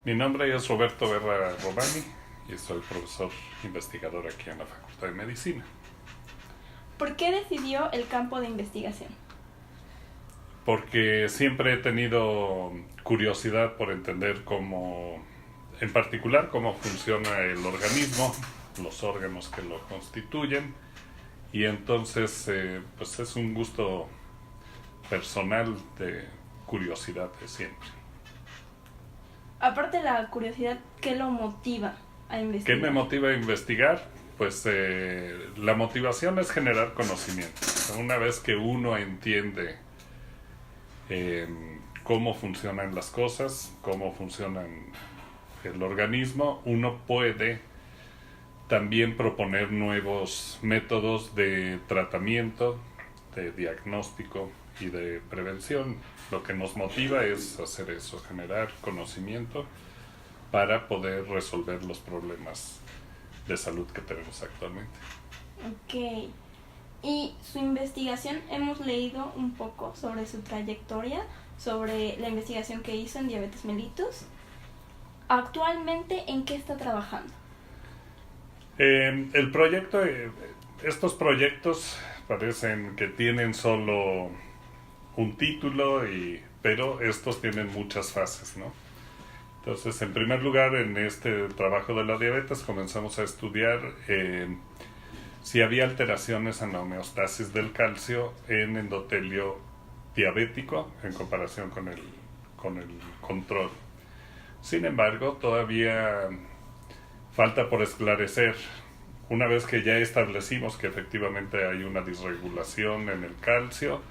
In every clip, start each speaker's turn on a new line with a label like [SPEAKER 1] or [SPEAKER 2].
[SPEAKER 1] Mi nombre es Roberto Berra Romani y soy profesor investigador aquí en la Facultad de Medicina.
[SPEAKER 2] ¿Por qué decidió el campo de investigación?
[SPEAKER 1] Porque siempre he tenido curiosidad por entender en particular, cómo funciona el organismo, los órganos que lo constituyen, y entonces pues es un gusto personal de curiosidad de siempre.
[SPEAKER 2] Aparte de la curiosidad, ¿qué lo motiva a
[SPEAKER 1] ¿Qué
[SPEAKER 2] investigar?
[SPEAKER 1] me motiva a investigar? Pues la motivación es generar conocimiento. Una vez que uno entiende eh, cómo funcionan las cosas, cómo funciona el organismo, uno puede también proponer nuevos métodos de tratamiento, de diagnóstico y de prevención. Lo que nos motiva es hacer eso, generar conocimiento para poder resolver los problemas de salud que tenemos actualmente.
[SPEAKER 2] Ok. Y su investigación, hemos leído un poco sobre su trayectoria, sobre la investigación que hizo en diabetes mellitus. Actualmente, ¿en qué está trabajando?
[SPEAKER 1] El proyecto, estos proyectos parecen que tienen solo un título, pero estos tienen muchas fases, ¿no? Entonces, en primer lugar, en este trabajo de la diabetes comenzamos a estudiar si había alteraciones en la homeostasis del calcio en endotelio diabético en comparación con el control. Sin embargo, todavía falta por esclarecer. Una vez que ya establecimos que efectivamente hay una disregulación en el calcio,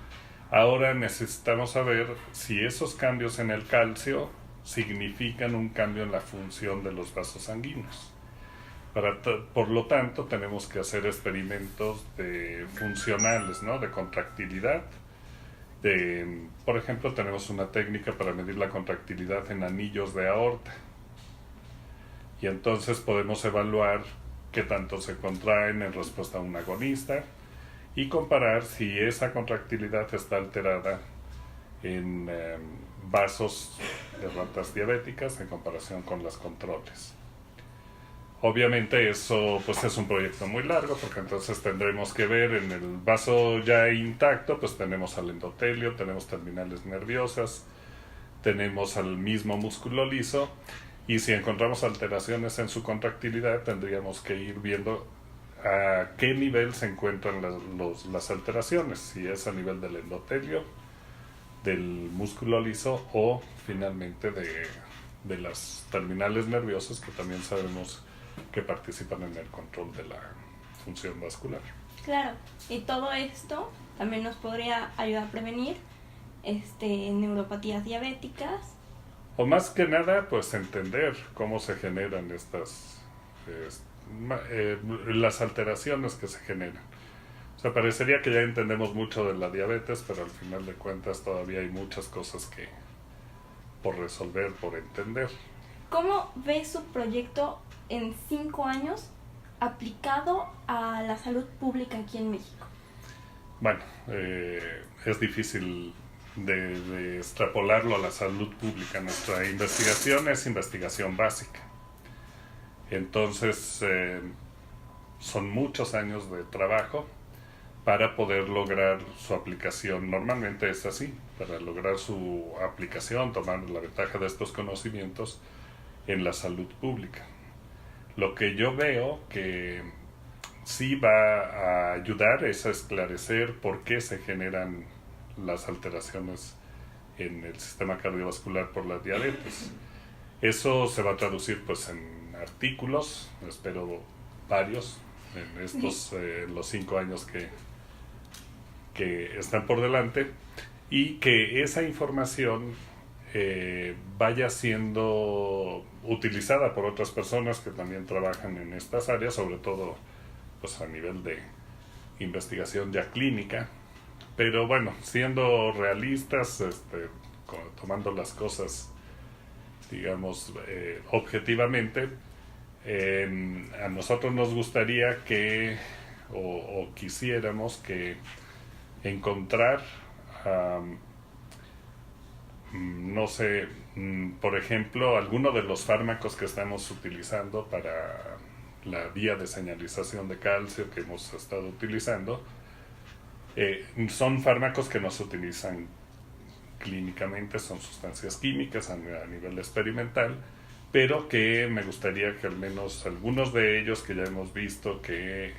[SPEAKER 1] ahora necesitamos saber si esos cambios en el calcio significan un cambio en la función de los vasos sanguíneos. Por lo tanto, tenemos que hacer experimentos funcionales, ¿no? De contractilidad. Por ejemplo, tenemos una técnica para medir la contractilidad en anillos de aorta. Y entonces podemos evaluar qué tanto se contraen en respuesta a un agonista y comparar si esa contractilidad está alterada en vasos de ratas diabéticas en comparación con las controles. Obviamente eso pues es un proyecto muy largo, porque entonces tendremos que ver en el vaso ya intacto, pues tenemos al endotelio, tenemos terminales nerviosas, tenemos al mismo músculo liso, y si encontramos alteraciones en su contractilidad tendríamos que ir viendo a qué nivel se encuentran las alteraciones, si es a nivel del endotelio, del músculo liso o finalmente de las terminales nerviosas, que también sabemos que participan en el control de la función vascular.
[SPEAKER 2] Claro, y todo esto también nos podría ayudar a prevenir neuropatías diabéticas.
[SPEAKER 1] O más que nada, pues entender cómo se generan las alteraciones que se generan. O sea, parecería que ya entendemos mucho de la diabetes, pero al final de cuentas todavía hay muchas cosas que por resolver, por entender.
[SPEAKER 2] ¿Cómo ve su proyecto en 5 años aplicado a la salud pública aquí en México?
[SPEAKER 1] Bueno, es difícil de extrapolarlo a la salud pública. Nuestra investigación es investigación básica. Entonces, son muchos años de trabajo para poder lograr su aplicación. Normalmente es así, para lograr su aplicación, tomar la ventaja de estos conocimientos en la salud pública. Lo que yo veo que sí va a ayudar es a esclarecer por qué se generan las alteraciones en el sistema cardiovascular por la diabetes. Eso se va a traducir pues en artículos, espero varios, en estos los 5 años que están por delante, y que esa información vaya siendo utilizada por otras personas que también trabajan en estas áreas, sobre todo pues a nivel de investigación ya clínica. Pero bueno, siendo realistas, tomando las cosas, digamos, objetivamente, a nosotros nos gustaría o quisiéramos que encontrar no sé, por ejemplo, alguno de los fármacos que estamos utilizando para la vía de señalización de calcio que hemos estado utilizando, son fármacos que no se utilizan clínicamente, son sustancias químicas a nivel experimental, pero que me gustaría que al menos algunos de ellos que ya hemos visto que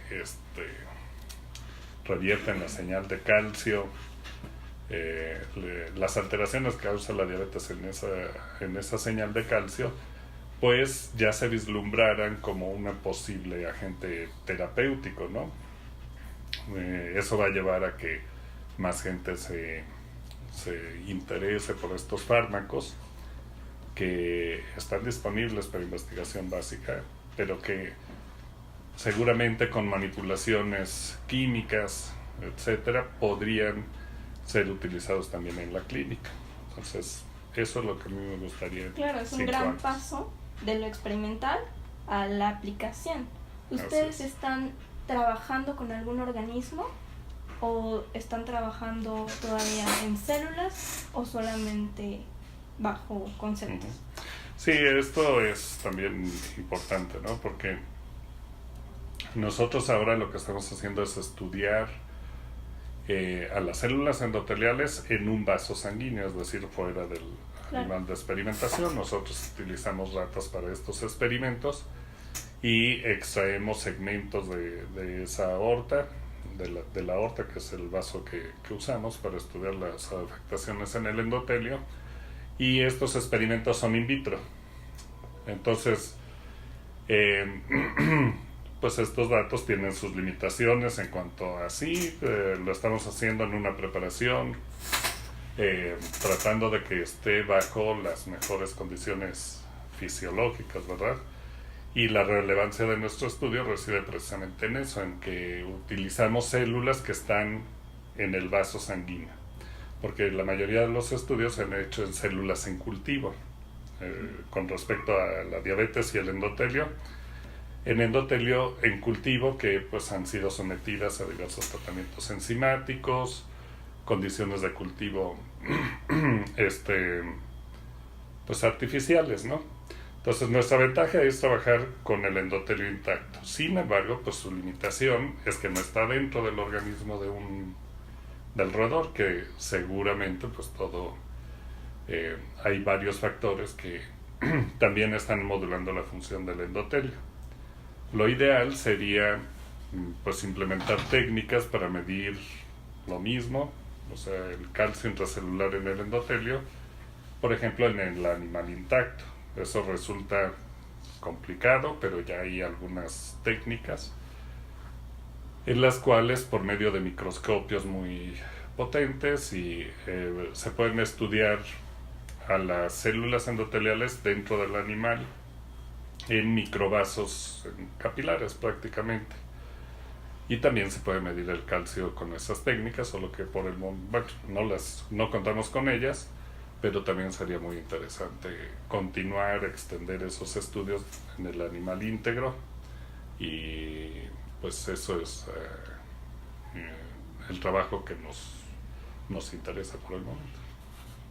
[SPEAKER 1] revierten la señal de calcio, las alteraciones que causa la diabetes en esa señal de calcio, pues ya se vislumbraran como un posible agente terapéutico, ¿no? Eso va a llevar a que más gente se interese por estos fármacos que están disponibles para investigación básica, pero que seguramente con manipulaciones químicas, etcétera, podrían ser utilizados también en la clínica. Entonces, eso es lo que a mí me gustaría.
[SPEAKER 2] Claro, es un gran paso de lo experimental a la aplicación. ¿Ustedes están trabajando con algún organismo o están trabajando todavía en células o solamente bajo conceptos?
[SPEAKER 1] Sí, esto es también importante, ¿no? Porque nosotros ahora lo que estamos haciendo es estudiar a las células endoteliales en un vaso sanguíneo, es decir, fuera del animal de experimentación. Nosotros utilizamos ratas para estos experimentos y extraemos segmentos de esa aorta, de la aorta, que es el vaso que usamos para estudiar las afectaciones en el endotelio, y estos experimentos son in vitro. Entonces, pues estos datos tienen sus limitaciones en cuanto a lo estamos haciendo en una preparación, tratando de que esté bajo las mejores condiciones fisiológicas, ¿verdad? Y la relevancia de nuestro estudio reside precisamente en eso, en que utilizamos células que están en el vaso sanguíneo, porque la mayoría de los estudios se han hecho en células en cultivo, con respecto a la diabetes y el endotelio. En endotelio en cultivo, que pues han sido sometidas a diversos tratamientos enzimáticos, condiciones de cultivo pues artificiales, ¿no? Entonces nuestra ventaja es trabajar con el endotelio intacto. Sin embargo, pues su limitación es que no está dentro del organismo del roedor, que seguramente pues hay varios factores que también están modulando la función del endotelio. Lo ideal sería pues implementar técnicas para medir lo mismo, o sea, el calcio intracelular en el endotelio, por ejemplo, en el animal intacto. Eso resulta complicado, pero ya hay algunas técnicas en las cuales, por medio de microscopios muy potentes, se pueden estudiar a las células endoteliales dentro del animal en microvasos capilares prácticamente. Y también se puede medir el calcio con esas técnicas, solo que por el momento no contamos con ellas, pero también sería muy interesante continuar, extender esos estudios en el animal íntegro, y pues eso es el trabajo que nos interesa por el momento.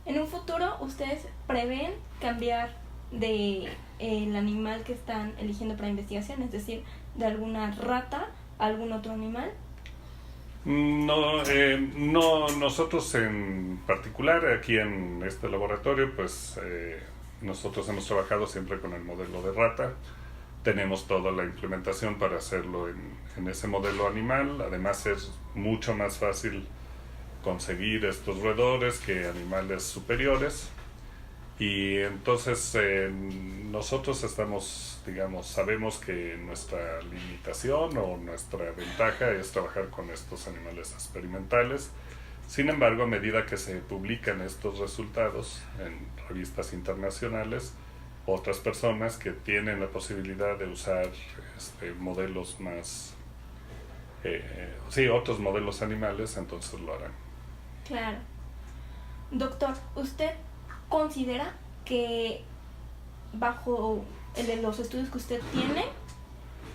[SPEAKER 2] En un futuro, ¿ustedes prevén cambiar de el animal que están eligiendo para investigación, es decir, de alguna rata a algún otro animal?
[SPEAKER 1] No, nosotros en particular aquí en este laboratorio, pues nosotros hemos trabajado siempre con el modelo de rata. Tenemos toda la implementación para hacerlo en ese modelo animal. Además es mucho más fácil conseguir estos roedores que animales superiores. Y entonces nosotros sabemos que nuestra limitación o nuestra ventaja es trabajar con estos animales experimentales. Sin embargo, a medida que se publican estos resultados en revistas internacionales, otras personas que tienen la posibilidad de usar modelos más, otros modelos animales, entonces lo harán.
[SPEAKER 2] Claro. Doctor, ¿usted considera que bajo los estudios que usted tiene,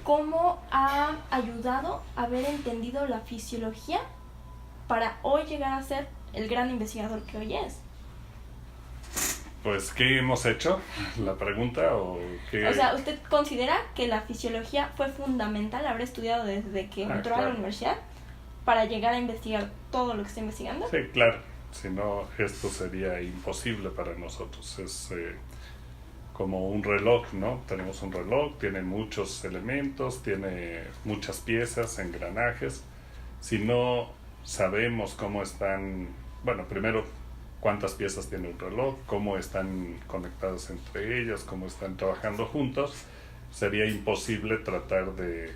[SPEAKER 2] cómo ha ayudado a haber entendido la fisiología para hoy llegar a ser el gran investigador que hoy es?
[SPEAKER 1] Pues, ¿qué hemos hecho? La pregunta, o qué...
[SPEAKER 2] O sea, ¿usted considera que la fisiología fue fundamental haber estudiado desde que entró a la
[SPEAKER 1] claro.
[SPEAKER 2] universidad para llegar a investigar todo lo que está investigando?
[SPEAKER 1] Sí, claro. Si no, esto sería imposible para nosotros. Es como un reloj, ¿no? Tenemos un reloj, tiene muchos elementos, tiene muchas piezas, engranajes. Si no sabemos cómo están, bueno, primero cuántas piezas tiene un reloj, cómo están conectadas entre ellas, cómo están trabajando juntos, sería imposible tratar de,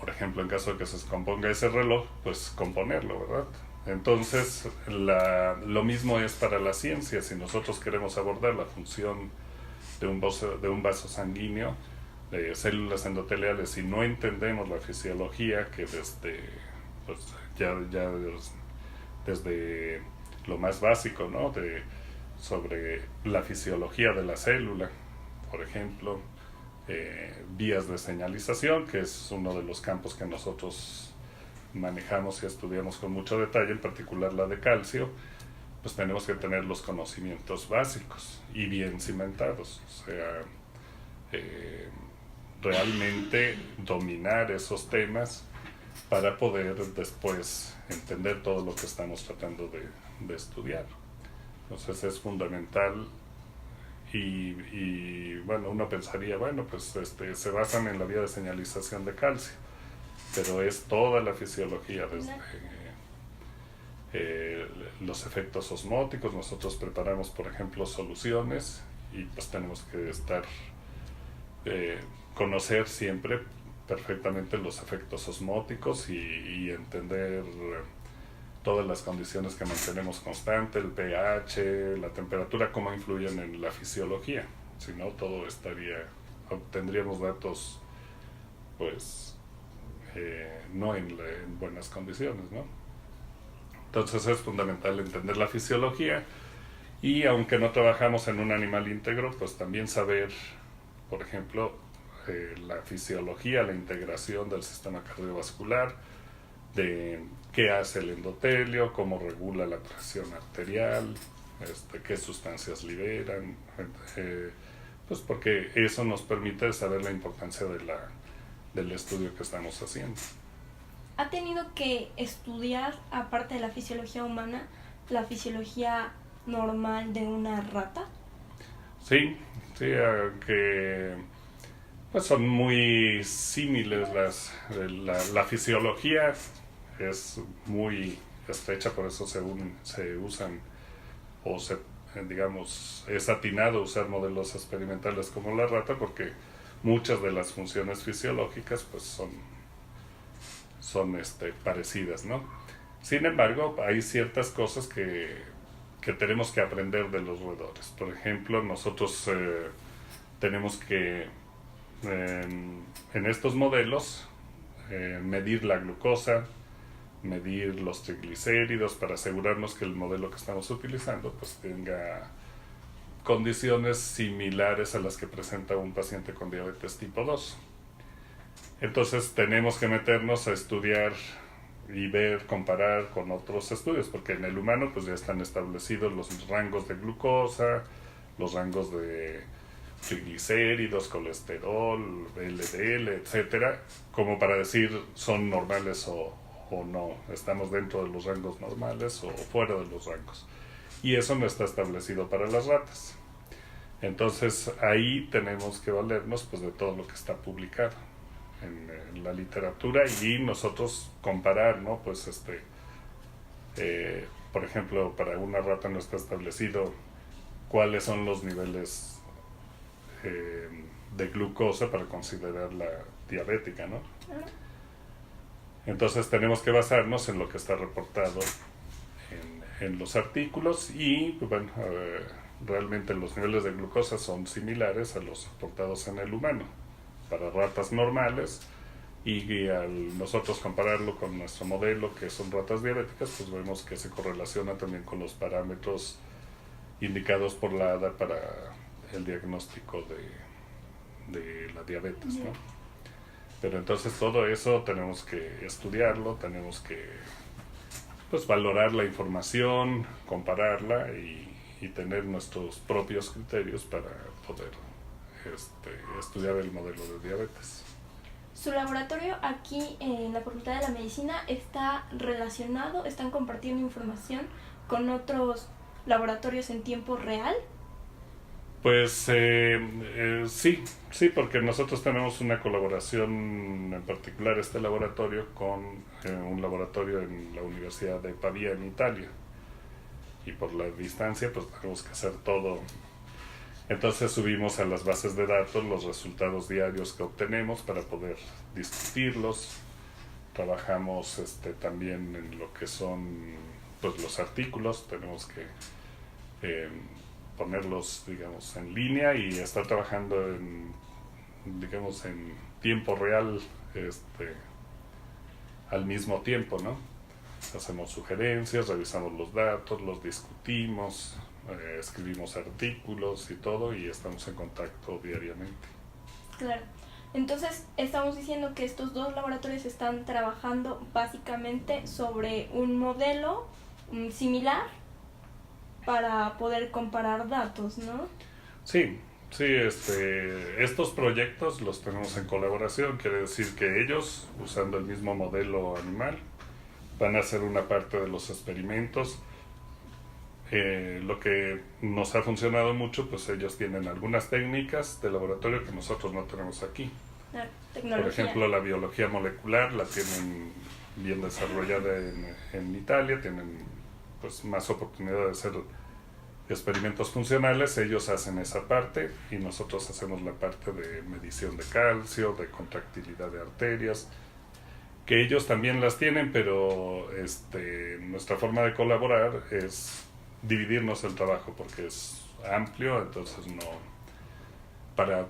[SPEAKER 1] por ejemplo, en caso de que se descomponga ese reloj, pues componerlo, ¿verdad? Entonces, lo mismo es para la ciencia. Si nosotros queremos abordar la función de un vaso sanguíneo, de células endoteliales, y no entendemos la fisiología, que desde, pues, ya desde lo más básico, ¿no? Sobre la fisiología de la célula, por ejemplo, vías de señalización, que es uno de los campos que nosotros manejamos y estudiamos con mucho detalle, en particular la de calcio, pues tenemos que tener los conocimientos básicos y bien cimentados, o sea, realmente dominar esos temas para poder después entender todo lo que estamos tratando de estudiar. Entonces es fundamental. Y bueno, uno pensaría, bueno, pues se basan en la vía de señalización de calcio, pero es toda la fisiología, desde los efectos osmóticos. Nosotros preparamos, por ejemplo, soluciones, y pues tenemos que conocer siempre perfectamente los efectos osmóticos y entender todas las condiciones que mantenemos constante, el pH, la temperatura, cómo influyen en la fisiología. Si no, obtendríamos datos, pues, no en buenas condiciones, ¿no? Entonces es fundamental entender la fisiología, y aunque no trabajamos en un animal íntegro, pues también saber, por ejemplo, la fisiología, la integración del sistema cardiovascular, de qué hace el endotelio, cómo regula la presión arterial, qué sustancias liberan, pues porque eso nos permite saber la importancia del estudio que estamos haciendo.
[SPEAKER 2] ¿Ha tenido que estudiar, aparte de la fisiología humana, la fisiología normal de una rata?
[SPEAKER 1] Sí, aunque pues son muy similares. La fisiología es muy estrecha, por eso se usan, o digamos, es atinado usar modelos experimentales como la rata, porque muchas de las funciones fisiológicas pues son parecidas, ¿no? Sin embargo, hay ciertas cosas que tenemos que aprender de los roedores. Por ejemplo, nosotros tenemos que en estos modelos medir la glucosa, medir los triglicéridos, para asegurarnos que el modelo que estamos utilizando pues tenga condiciones similares a las que presenta un paciente con diabetes tipo 2. Entonces tenemos que meternos a estudiar y ver, comparar con otros estudios, porque en el humano pues ya están establecidos los rangos de glucosa, los rangos de triglicéridos, colesterol, LDL, etcétera, como para decir son normales o no, estamos dentro de los rangos normales o fuera de los rangos. Y eso no está establecido para las ratas. Entonces ahí tenemos que valernos pues de todo lo que está publicado en la literatura, y nosotros comparar, ¿no? Pues por ejemplo, para una rata no está establecido cuáles son los niveles de glucosa para considerarla diabética, ¿no? Entonces tenemos que basarnos en lo que está reportado en los artículos, y bueno, realmente los niveles de glucosa son similares a los reportados en el humano para ratas normales, y al nosotros compararlo con nuestro modelo, que son ratas diabéticas, pues vemos que se correlaciona también con los parámetros indicados por la ADA para el diagnóstico de la diabetes, ¿no? Pero entonces todo eso tenemos que estudiarlo, tenemos que pues valorar la información, compararla, y y tener nuestros propios criterios para poder estudiar el modelo de diabetes.
[SPEAKER 2] Su laboratorio aquí en la Facultad de la Medicina está relacionado, están compartiendo información con otros laboratorios en tiempo real.
[SPEAKER 1] Pues sí, porque nosotros tenemos una colaboración, en particular este laboratorio, con un laboratorio en la Universidad de Pavía, en Italia. Y por la distancia, pues tenemos que hacer todo. Entonces subimos a las bases de datos los resultados diarios que obtenemos para poder discutirlos. Trabajamos también en lo que son pues los artículos, tenemos que ponerlos, digamos, en línea y estar trabajando en tiempo real, al mismo tiempo, ¿no? Hacemos sugerencias, revisamos los datos, los discutimos, escribimos artículos y todo, y estamos en contacto diariamente.
[SPEAKER 2] Claro. Entonces, estamos diciendo que estos dos laboratorios están trabajando básicamente sobre un modelo similar para poder comparar datos, ¿no?
[SPEAKER 1] Sí, estos proyectos los tenemos en colaboración, quiere decir que ellos, usando el mismo modelo animal, van a hacer una parte de los experimentos. Lo que nos ha funcionado mucho, pues ellos tienen algunas técnicas de laboratorio que nosotros no tenemos aquí.
[SPEAKER 2] La tecnología.
[SPEAKER 1] Por ejemplo, la biología molecular la tienen bien desarrollada en Italia, tienen pues más oportunidad de hacer experimentos funcionales. Ellos hacen esa parte y nosotros hacemos la parte de medición de calcio, de contractilidad de arterias, que ellos también las tienen, pero nuestra forma de colaborar es dividirnos el trabajo porque es amplio, entonces para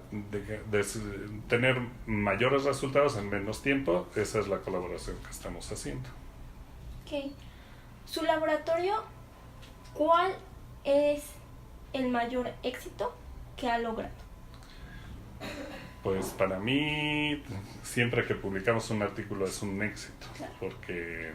[SPEAKER 1] tener mayores resultados en menos tiempo, esa es la colaboración que estamos haciendo.
[SPEAKER 2] Ok. Su laboratorio, ¿cuál es el mayor éxito que ha logrado?
[SPEAKER 1] Pues para mí, siempre que publicamos un artículo es un éxito,
[SPEAKER 2] Claro.
[SPEAKER 1] porque